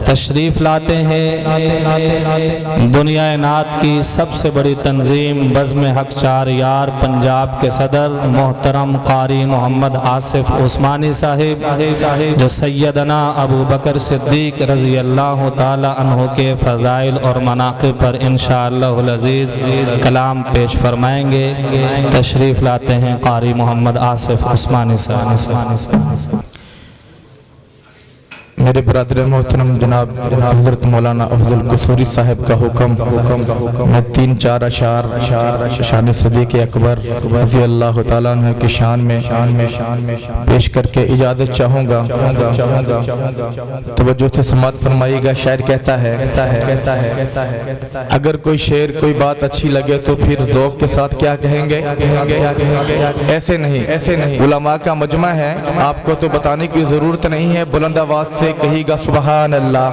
تشریف لاتے ہیں دنیا نعت کی سب سے بڑی تنظیم بزم حق چار یار پنجاب کے صدر محترم قاری محمد آصف عثمانی صاحب، جو سیدنا ابو بکر صدیق رضی اللہ تعالی عنہ کے فضائل اور مناقب پر انشاءاللہ العزیز کلام پیش فرمائیں گے۔ تشریف لاتے ہیں قاری محمد آصف عثمانی صاحب۔ میرے برادر محترم جناب حضرت مولانا افضل قصوری صاحب کا حکم میں 3-4 اشعار شان صدیق اکبر رضی اللہ تعالیٰ عنہ کی شان میں پیش کر کے اجازت چاہوں گا۔ توجہ سے سماعت فرمائیے گا۔ شاعر کہتا ہے اگر کوئی شعر کوئی بات اچھی لگے تو پھر ذوق کے ساتھ کیا کہیں گے؟ ایسے نہیں، علماء کا مجمع ہے، آپ کو تو بتانے کی ضرورت نہیں ہے، بلند آواز سے کہی گا سبحان اللہ۔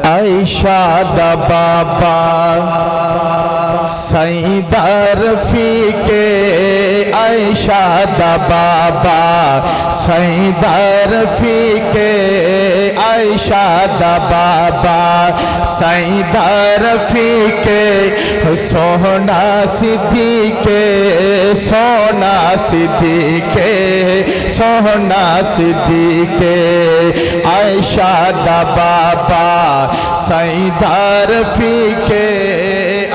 عائشہ دا بابا سیدہ رفیق، عائشہ دا بابا سیدہ رفیق، عائشہ دا بابا سیدہ رفیق، سونا صدیق، سونا صدیق، سونا صدیق، عائشہ دا بابا سیدہ رفیق،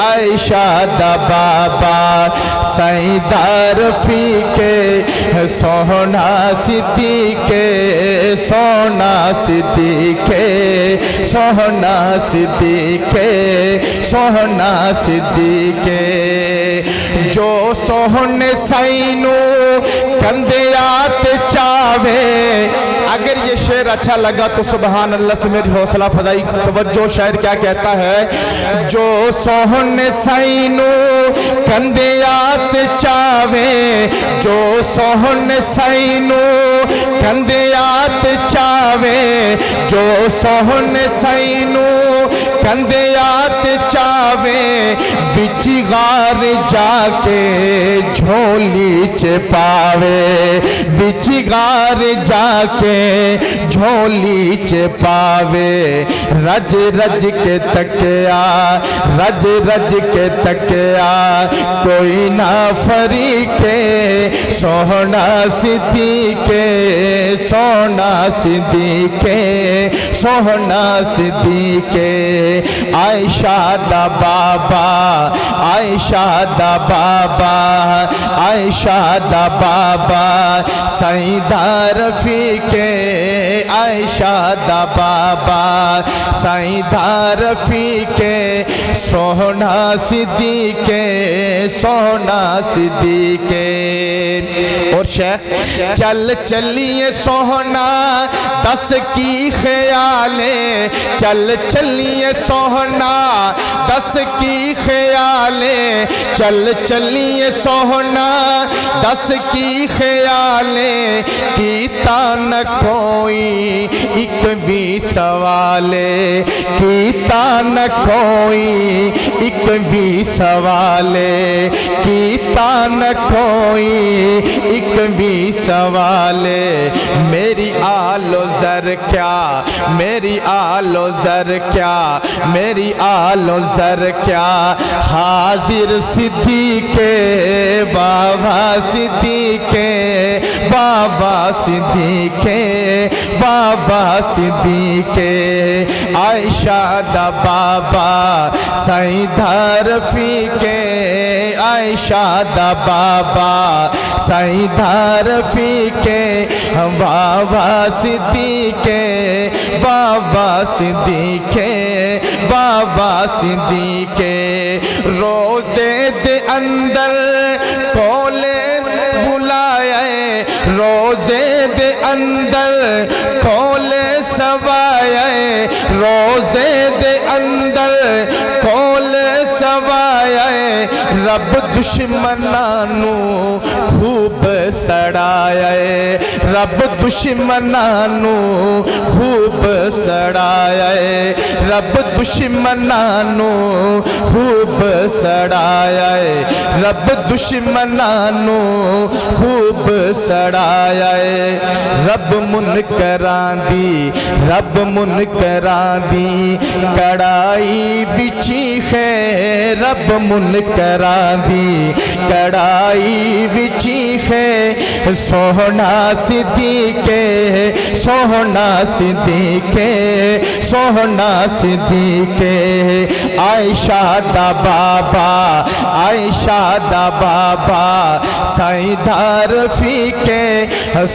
عائشہ دا بابا سیدہ رفیق، سونا صدیق، سونا صدیق، سونا صدیق، سونا صدیق، جو سوہن سینو کندیات چاوے۔ اگر یہ شعر اچھا لگا تو سبحان اللہ سے میری حوصلہ افزائی۔ توجہ، شاعر کیا کہتا ہے؟ جو سوہن سینو کندیات چاوے، جو سوہن سینو کندیات چاوے، جو سوہن سینو کندیات چاوے، بچ غار جا کے جھولی چپاوے، بچ غار جا کے جھولی چپاوے، رج رج کے تکیا، رج رج کے تکیا، کوئی نہ فریقے، سونا صدیق، سونا صدیق، سونا صدیق، عائشہ دا بابا، عائشہ دا بابا، عائشہ دا بابا سیدہ رفیق، عائشہ دا بابا سیدہ رفیق، سونا صدیق، سونا صدیق۔ اور شیخ چل چلیے سونا دس کی خیالیں، چل چلیے سونا دس کی خیالیں، چل چلیے سونا دس کی خیالیں، کیتا نہ کوئی ایک بھی سوالے، کیتا نہ کوئی ایک بھی سوالے، کیتا نہ کوئی ایک بھی سوالے، میری آل و زر کیا، میری آل و زر کیا، میری آل و زر کیا، حاضر صدیق، بابا صدیق، بابا صدیق، بابا صدیق، عائشہ دا بابا سیدہ رفیق، عائشہ دا بابا سیدہ رفیق، بابا صدیق، بابا صدیق، بابا صدیق، روزے دے اندر کولے بلائے، روزے دے اندر کولے سوائے، روزے دے اندر کولے سوائے، رب دشمنانو خوب سڑائے، رب دشمنانو خوب سڑائے، رب دشمنانو خوب سڑائے، رب دشمنانو خوب سڑایا رب منکراں دی رب منکراں دی کڑائی بچی ہے رب منکراں دی کڑائی بچی ہے سوہنا صدیقے سوہنا صدیقے سوہنا صدیقے عائشہ دا بابا عائشہ دا بابا سائیدہ رفیقے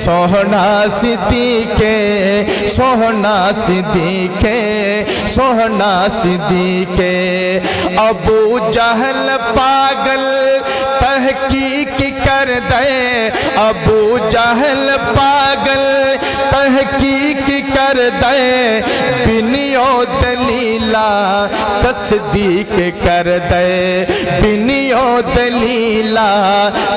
سوہنا صدیقے سوہنا صدیقے سوہنا صدیقے ابو جہل پاگل تحقیق کر دے ابو جہل پاگل تحقیق کر دے بنیو دلیلہ تصدیق کر دے بنیو دلیلہ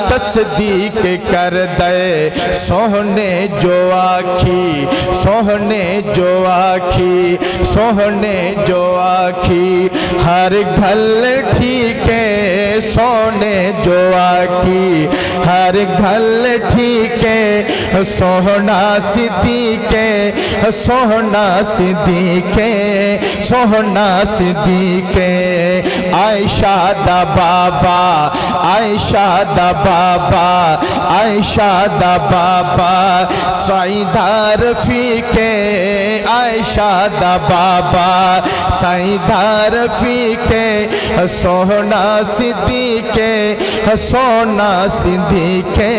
تصدیق کر دے سوہنے جو آکھی سوہنے جو آکھی سوہنے جو آکھی ہر گھل ٹھیک ہے سونے جو آکھی ہر گھل ٹھیک ہے سوہنا صدیقے سوہنا صدیقے سوہنا صدیقے عائشہ دا بابا عائشہ دا بابا عائشہ دا بابا سائیدہ رفیقے عائشہ دا بابا سائیدہ رفیقے سوہنا صدیقے سوہنا صدیقے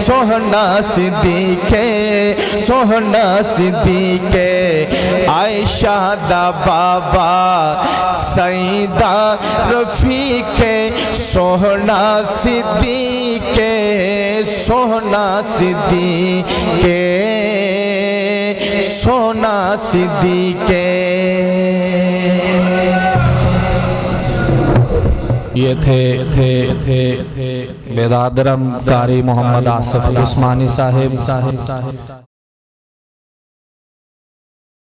سوہنا صدیقے سوہنا صدیقے عائشہ دا بابا سائیدہ رفیقے سوہنا صدیقے سوہنا صدیقے سوہنا صدیقے یہ تھے بیدادرم قاری محمد آصف عثمانی صاحب